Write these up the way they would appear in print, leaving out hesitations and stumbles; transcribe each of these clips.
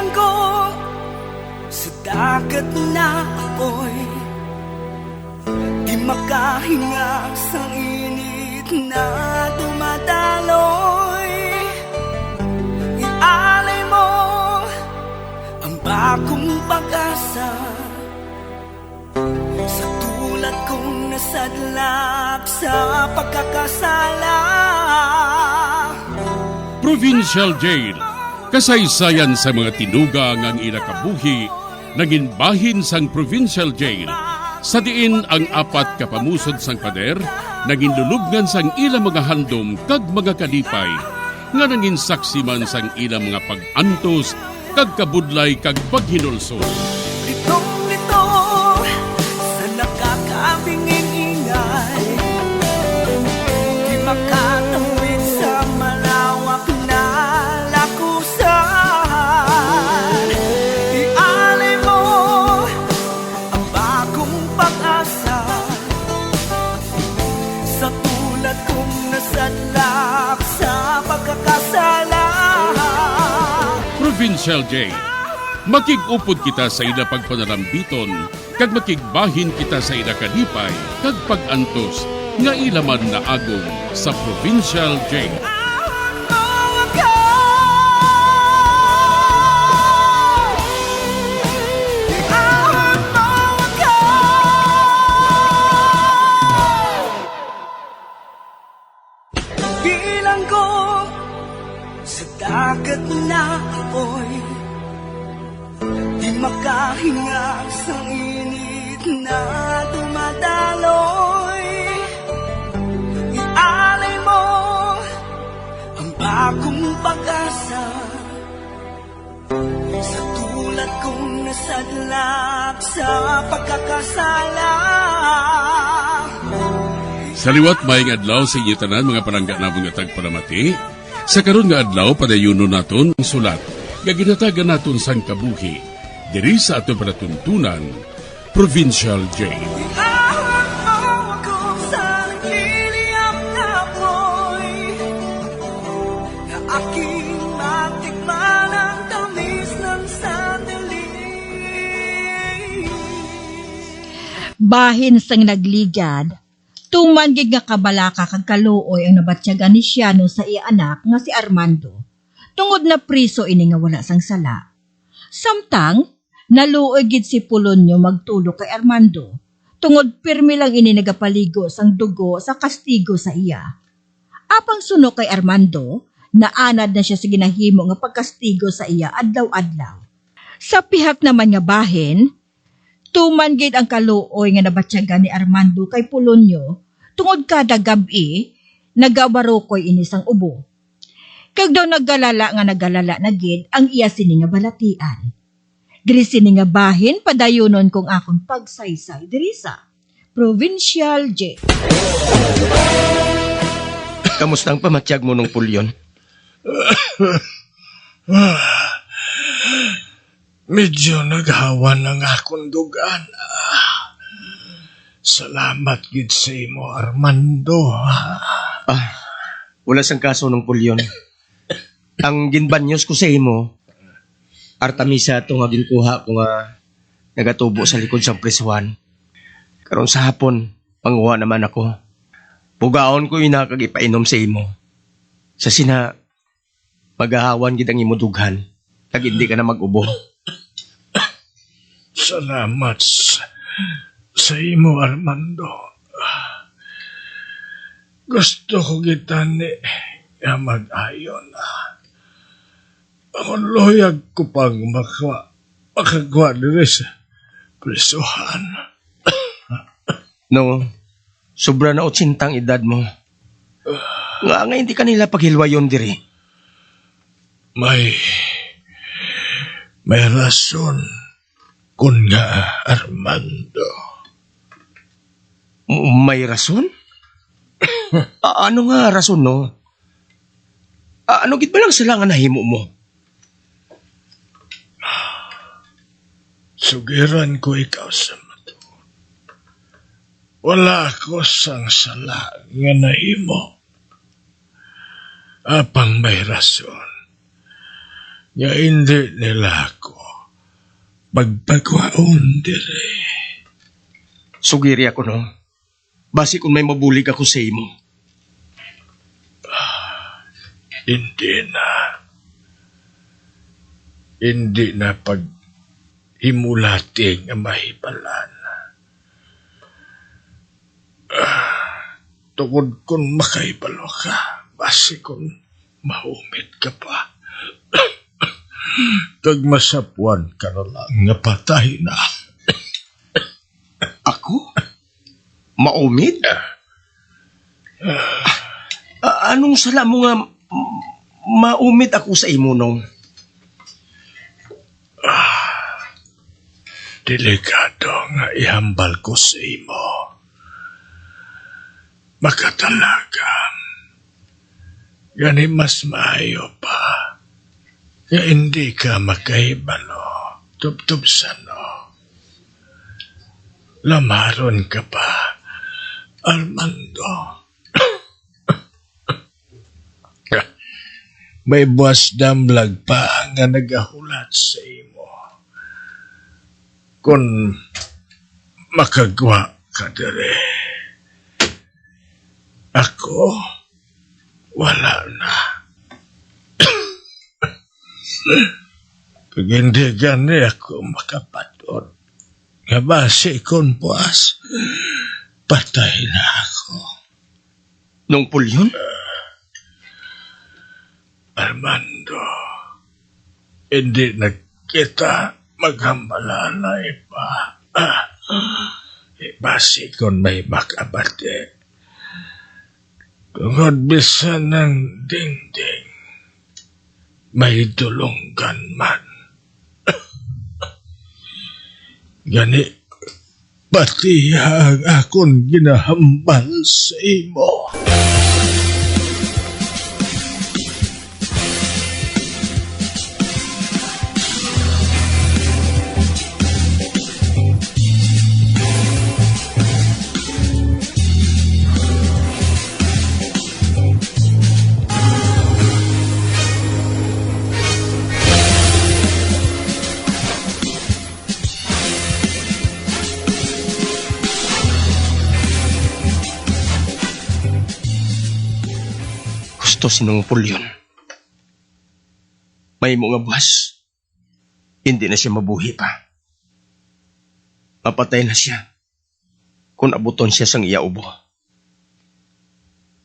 Bilang ko sa dagat na apoy, di makahinga sa init na dumadaloy. Ialay mo ang bagong pag-asa sa tulad kong nasadlak sa pagkakasala. Provincial Jail, kasaysayan sa mga tinugang ang inakabuhi, naging bahin sang Provincial Jail. Sa diin ang apat kapamusod sang pader, naging lulubngan sang ilang mga handom kag mga kalipay, nga naging saksi man sang ilang mga pag-antos, kag kabudlay kag paghinulsol. Litong-lito sa nakakabingin ingay, di makatawid sa malawak na lakusan. Ialay mo ang bagong pag-asa sa tulad kong nasadlak sa pagkakasala. Provincial Jail, makig-upod kita sa ila pagpanarambiton, kag makigbahin kita sa ila kalipay, kag pag-antos, nga ilaman na agong sa Provincial Jail. Bilang ko sa dagat na apoy, di makahinga sa init na dumadaloy. Ialay mo ang bagong pag-asa sa tulad kong nasadlak sa pagkakasala. Sa liwat maing adlaw sa inyo tanan mga palangga na mga tagpalamati, sa karon nga adlaw padayunon naton ang sulat, nga ginatagan naton sang kabuhi, diri sa ato panatuntunan, Provincial Jail. Ihahon mo ako sa nagliliyap na apoy, na aking matikman ang tamis ng sandali. Bahin sang nagligad, tumangig nga kabalaka kag kaluoy ang nabatyagan ni Siano sa iya anak nga si Armando. Tungod na priso ini nga wala sang sala. Samtang, naluoy gid si Polonio magtulo kay Armando. Tungod pirmi lang ini nagapaligo sang dugo sa kastigo sa iya. Apang suno kay Armando, naanad na siya sa ginahimo nga pagkastigo sa iya adlaw-adlaw. Sa pihak naman nga bahin, tuman gid ang kaluoy nga nabatyagan ni Armando kay Polonio tungod kada gabi nagabarokoy ini sang ubo. Kag daw naggalala na gid ang iya sini nga balatian. Diri sini nga bahin padayonon kong akong pagsaysay diri sa Provincial Jail. Kamusta ang pamatyag mo nung pulyon? Medyo naghawan ng akong dugan. Salamat gid sa imo, Armando. Wala sang kaso nung pulyon. Ang ginbanyos ko sa imo, Artamisa ito nga ginkuha ko nga nagatubo sa likod sa prisuhan. Karon sa hapon, panguha naman ako. Pugaon ko ina kag ipainom sa imo. Sa sina, maghahawan gid ang imo dughan, kag hindi ka na mag-ubo. Salamat sa imo, Armando. Gusto ko gitani nga mag-ayon. Ako loyag ko pang makagawa nila sa prisuhan. No, sobra na 80 ang edad mo. Nga hindi ka nila paghilwayon diri. May rason kun nga, Armando. May rason? Ano nga rason, no? Ano gid ba lang sila nga nahimo mo? Sugiran ko ikaw sa mato. Wala ako sang sala nga nahimo. Apang may rason. nga hindi nila ako magpagwaon dire. Sugiri ako, no? Basi kung may mabulig ako sa imo. Hindi na. Hindi na pag himulating ang mahibalan. Tungod kung makaibalo ka, basi kung mahumit ka pa. Kag masapuan ka na lang nga patay na. Ako? Maumid? Anong sala mo nga maumid ako sa imo, nong? Delikado nga ihambal ko sa imo. Makatalagam. Gani mas maayo pa. Nga hindi ka makahibalo. Tubtubsano. Lamaron ka pa, Armando. May buwas damlag pa nga nagahulat sa imo. Kung makagwa ka dire. Ako, wala na. Kag hindi gani ako makapatod. Nga basi kon buwas, patay na ako. Nung pulyon? Armando, hindi na kita maghambalalay pa. Basi kon may makabate. Tungod bisan ng dingding, may dulunggan man. Gani, pati ang akong ginahambal sa imo. Gusto sinong pulyon. May mga buwas. Hindi na siya mabuhi pa. Mapatay na siya. Kung abuton siya sang iya ubo.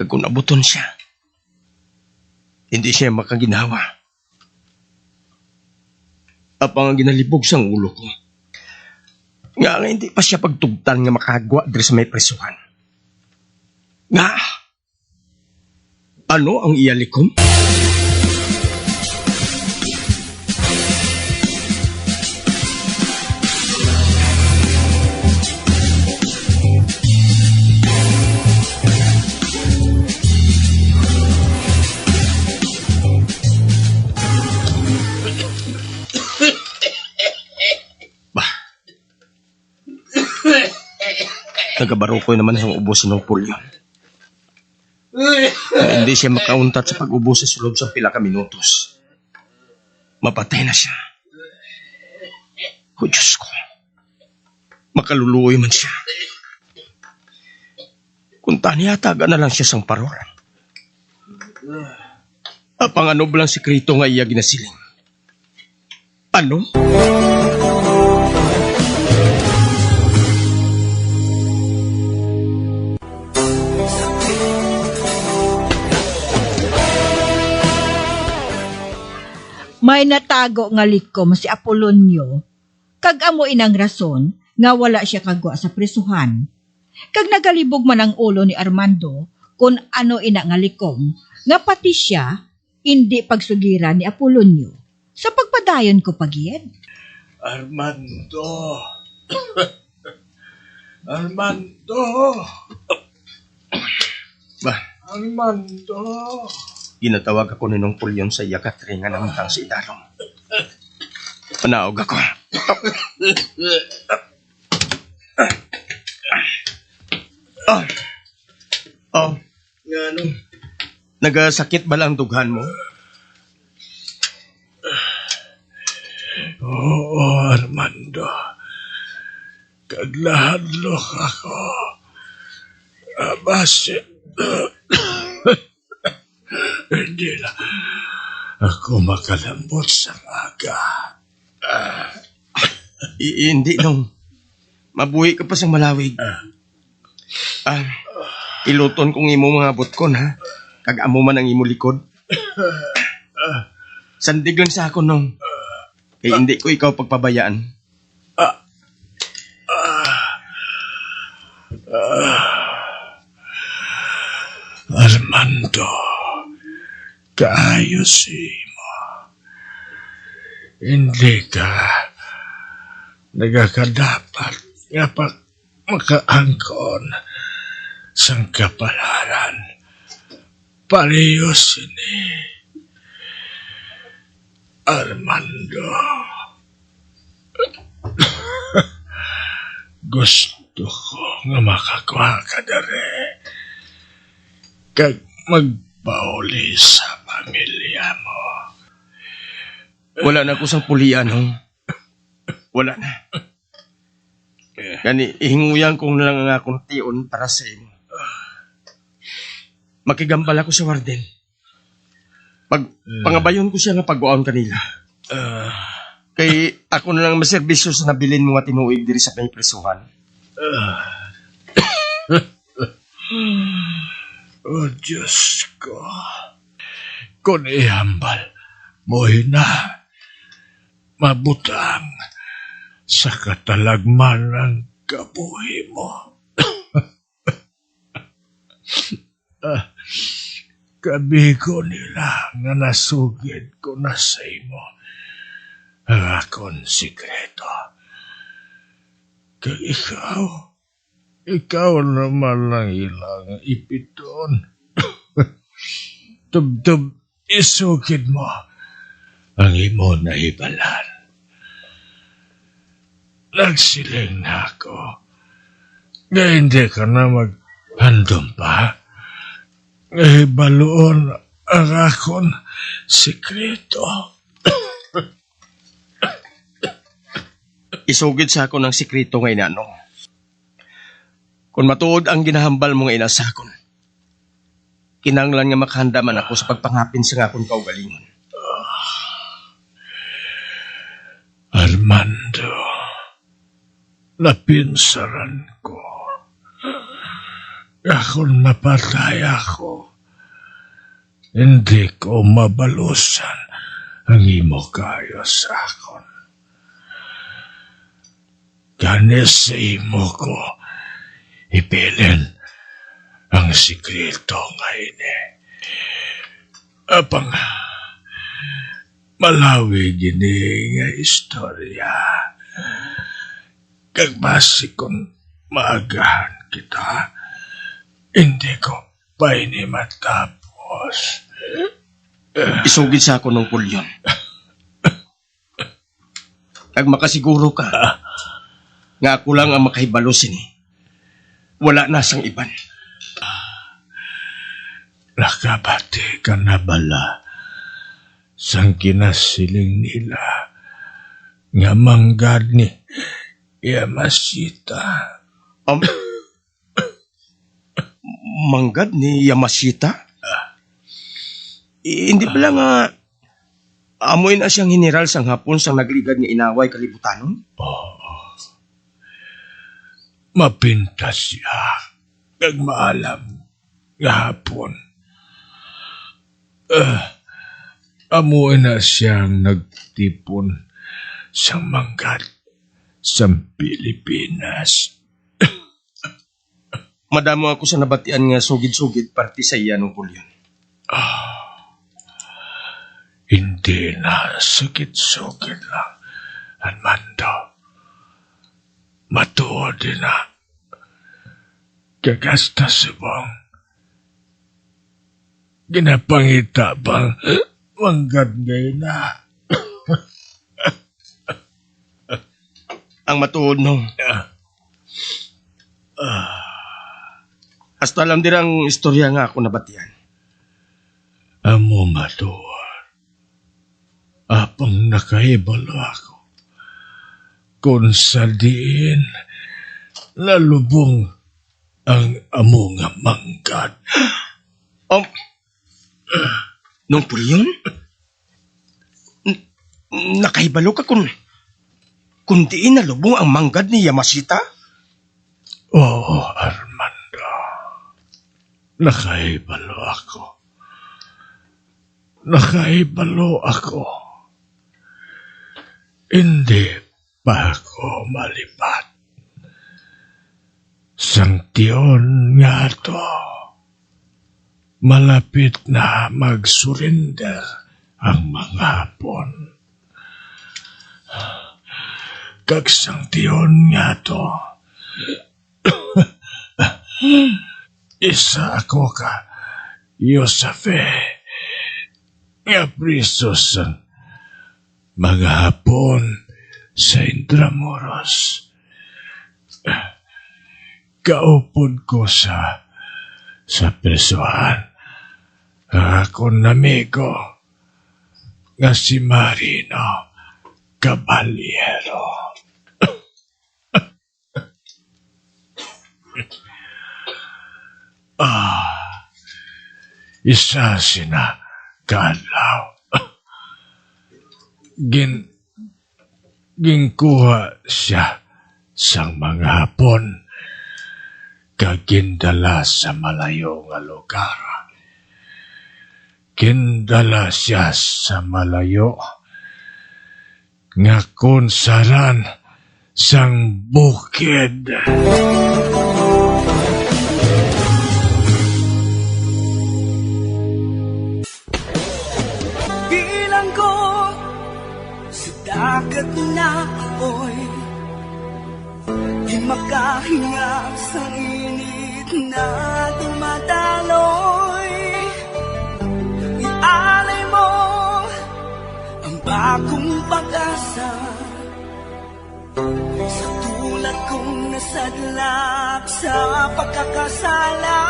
Kag kung abuton siya, hindi siya makaginawa. Apang ang ginalibog sang ulo ko. Nga hindi pa siya pagtugtan nga makagwa diri sa may presuhan. Nga, ano ang iyalikom? Nagabarukoy naman ang ubos ng pulyon. Hindi siya makauntat sa pag-ubos sa sulod sa pila ka minutos. Mapatay na siya. O Diyos ko, makaluluoy man siya. Kung taniyataga na lang siya sang parol. Apang ano ba lang sikrito nga iya ginasiling? Ano? May natago nga likom si Apolonio, kag amo inang rason nga wala siya kagwa sa presuhan. Kag nagalibog man ang ulo ni Armando kung ano ina nga likom, nga pati siya hindi pagsugiran ni Apolonio. Sa pagpadayon ko pagiyed. Armando. Armando. Bah, Armando. ginatawag ako ni nung pulyon sa iya katringa ng tang si Idarong. Panaog ako. Nga ano? Nagasakit ba lang dughan mo? Oo, Armando. Kaglahadlok ako. Base. Hindi na ako makalambot sa aga. Hindi nung. Mabuhi ka pa sa malawig. Iluton kong imo mga butkon, ha? Kag-amo man ang imo likod. Sandig lang sa ako nung. Kaya hindi ko ikaw pagpabayaan. Armando, kaayos mo. Hindi ka nagakadapat nga makaangkon sang kapalaran. Parehas ini, Armando. Gusto ko nga makakuha ka dere. Kag magpauli sa pamilya mo. Wala na ako sang pulian, no? Wala na. Gani, ihinguyan kong lang ang akong tion para sa imo. Makigambal ako sa warden. Pangabayon ko siya nga pag-uaon kanila. Kay ako na lang maserbisyo sa nabilin mga tinuig diri sa may presuhan. Oh, Diyos ko. Kung ihambal mo na mabutang sa katalagman ng kabuhi mo. Kabigo nila nga nasugid ko na sa imo ang akong sikreto. Kag ikaw naman lang ilang ipiton. Tub-tub, isugid mo ang imo na ibalan. Nagsiling na ako nga hindi ka na maghandom pa. Nga ibaloon ang akong sikreto. Isugid sa ako ng sikreto nga inanong. Kung matuod ang ginahambal mo nga inasakon, kinanglan nga makahandaman ako sa pagpangapin sa akong kaugalingon. Armando, napinsaran ko. Akong mapatay ako, hindi ko mabalusan ang imo kayo sa akon. Ganis sa imo ko, ipilin ang sikreto nga ini. Apang malawi gini nga istorya. Kag basi kung maagahan kita, hindi ko pa ini matapos. Isugid sa ako ng pulyon. Kag makasiguro ka, nga ako lang ang makahibalo sini. Wala na sang iban. Nakabati ka na bala sang kinasiling nila nga manggad ni Yamashita. Manggad ni Yamashita? Hindi pala nga amoy na siyang general sang hapon sang nagligad nga inaway kalibutanon? Mapintas siya. Nagmaalam nga hapon. Amoy na siyang nagtipon sa manggad sa Pilipinas. Madamo ako sa nabatian nga sugid-sugid parte sa iya ng pulyon. Hindi na sugid-sugid lang, Armando. Matuod din na. Kagasta subong. Ginapangita bang manggad ngayon na. Ang matuod nung. Hasta alam din ang istorya nga ako nabatian. Amo matuod. Apang nakaibalo ako. kung sa diin nalubong ang amo nga manggad. Um, nung pulyon? Nakahibalo ka kung diin nalubong ang manggad ni Yamashita? Oo, Armando. Nakaibalo ako. Hindi pa ako malipat. Sangtion nga to. Malapit na mag-surrender ang mga Hapon. Kagsangtion nga to. Isa ako ka, Yosafe, nga prisos ang mga Hapon sa Intramuros. Kaupod ko sa presuhan ang akong amigo nga si Marino Caballero. Isa sina kadlaw. Ginkuha siya sang mga Hapon kagindala sa malayo nga lugar. Gindala siya sa malayo nga kunsaran sang bukid. Bilang ko sa dagat na apoy, di makahinga sa init na dumadaloy. Ialay mo ang bagong pag-asa sa tulad kong nasadlak sa pagkakasala.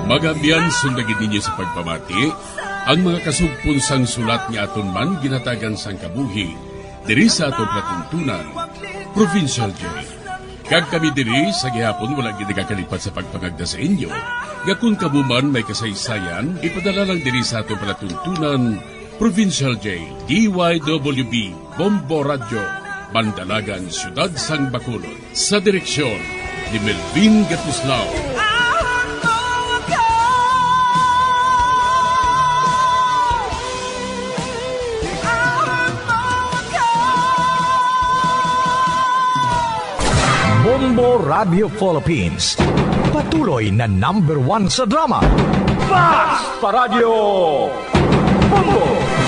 Magabiyan sundagin ninyo sa pagpamati ang mga kasugpon sang sulat ni aton man ginatagan sang kabuhi diri sa atong platuntunan, Provincial Jail. Kag kami diri sa gihapon wala gid nagakalipat sa pagpangagda sa inyo. Gakun kabuman may kasaysayan, ipadala lang diri sa atong platuntunan, Provincial Jail, DYWB, Bombo Radio, Bandalagan, Siyudad Sang Bacolod. Sa direksyon ni Melvin Gatuslao. Bombo Radio Philippines. Patuloy na #1 sa drama. Basta Radio Bombo!